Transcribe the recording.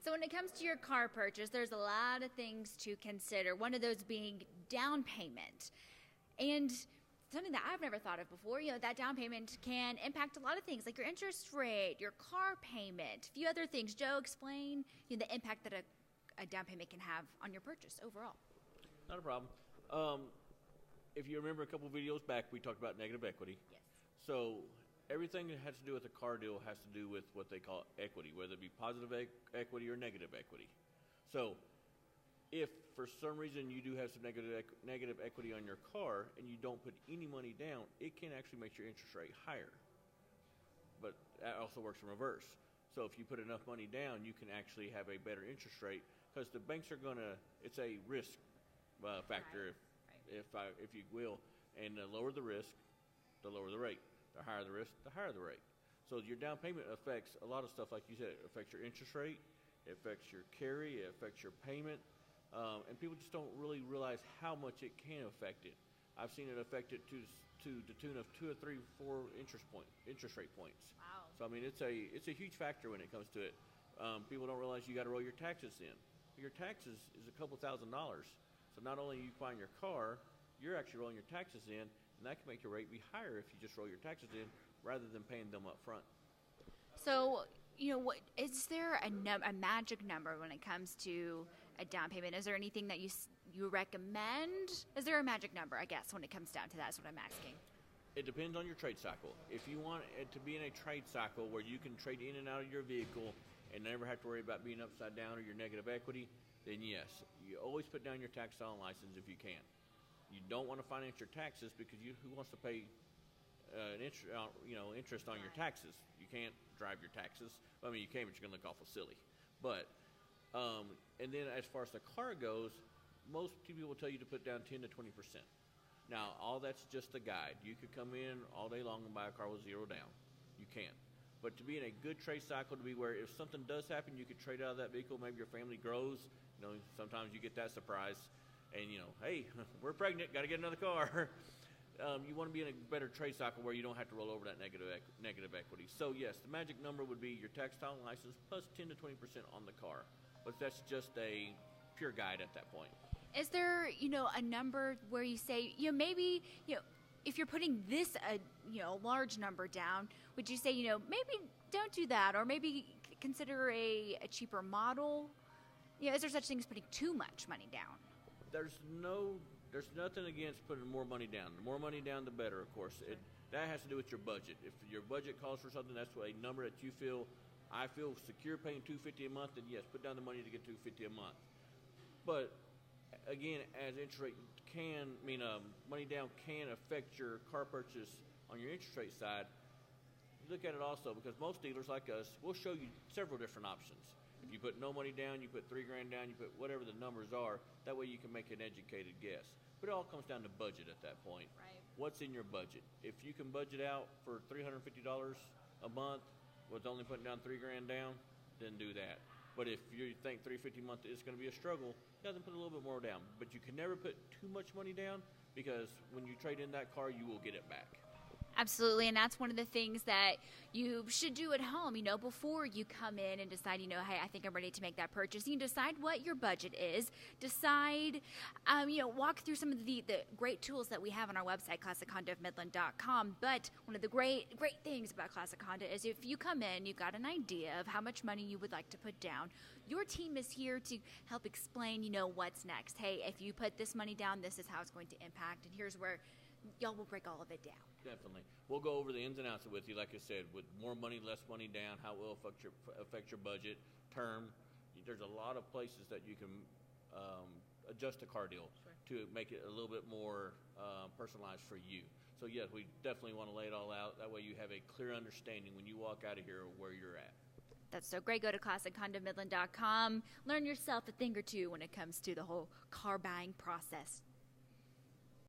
So when it comes to your car purchase, there's a lot of things to consider. One of those being down payment. And something that I've never thought of before, that down payment can impact a lot of things, like your interest rate, your car payment, a few other things. Joe, explain the impact that a down payment can have on your purchase overall. Not a problem. If you remember a couple videos back, we talked about negative equity. Yes. So everything that has to do with a car deal has to do with what they call equity, whether it be positive equity or negative equity. So if for some reason you do have some negative equity on your car and you don't put any money down, it can actually make your interest rate higher. But that also works in reverse. So if you put enough money down, you can actually have a better interest rate because the banks are going to, it's a risk factor, if you will, and the lower the risk, the lower the rate. The higher the risk, the higher the rate. So your down payment affects a lot of stuff, like you said. It affects your interest rate, it affects your carry, it affects your payment, and people just don't really realize how much it can affect it. I've seen it affect it to the tune of 2 or 3, 4 interest rate points. Wow. So I mean, it's a huge factor when it comes to it. People don't realize you got to roll your taxes in. Your taxes is a couple $1,000. So not only you buying your car, you're actually rolling your taxes in, and that can make your rate be higher if you just roll your taxes in rather than paying them up front. So, is there a magic number when it comes to a down payment? Is there anything that you recommend? Is there a magic number, I guess, when it comes down to that is what I'm asking? It depends on your trade cycle. If you want it to be in a trade cycle where you can trade in and out of your vehicle and never have to worry about being upside down or your negative equity, then yes, you always put down your tax title and license if you can. You don't want to finance your taxes because who wants to pay interest on your taxes? You can't drive your taxes. I mean, you can, but you're going to look awful silly. But and then as far as the car goes, most people will tell you to put down 10 to 20%. Now, all that's just a guide. You could come in all day long and buy a car with zero down. You can. But to be in a good trade cycle, to be where if something does happen, you could trade out of that vehicle. Maybe your family grows. Sometimes you get that surprise. And, hey, we're pregnant, got to get another car. You want to be in a better trade cycle where you don't have to roll over that negative equity. So, yes, the magic number would be your tax title and license plus 10 to 20% on the car. But that's just a pure guide at that point. Is there, a number where you say, maybe, if you're putting this, large number down, would you say, maybe don't do that or maybe consider a cheaper model? Is there such thing as putting too much money down? There's nothing against putting more money down. The more money down, the better, of course. Sure. That has to do with your budget. If your budget calls for something, that's a number that I feel secure paying $250 a month, then yes, put down the money to get $250 a month. But again, as interest rate money down can affect your car purchase on your interest rate side. Look at it also because most dealers like us will show you several different options. If you put no money down, you put $3,000 down, you put whatever the numbers are. That way you can make an educated guess. But it all comes down to budget at that point. Right. What's in your budget? If you can budget out for $350 a month with only putting down $3,000 down, then do that. But if you think $350 a month is going to be a struggle, then put a little bit more down. But you can never put too much money down because when you trade in that car, you will get it back. Absolutely, and that's one of the things that you should do at home, before you come in and decide, hey, I think I'm ready to make that purchase. You decide what your budget is, decide, walk through some of the great tools that we have on our website, classichondaofmidland.com, but one of the great things about Classic Honda is if you come in, you've got an idea of how much money you would like to put down. Your team is here to help explain, what's next. Hey, if you put this money down, this is how it's going to impact, and here's where y'all will break all of it down. Definitely. We'll go over the ins and outs with you, like I said, with more money, less money down, how it will affect your budget, term. There's a lot of places that you can adjust a car deal to make it a little bit more personalized for you. So, yes, we definitely want to lay it all out. That way you have a clear understanding when you walk out of here where you're at. That's so great. Go to classichondamidland.com. Learn yourself a thing or two when it comes to the whole car buying process.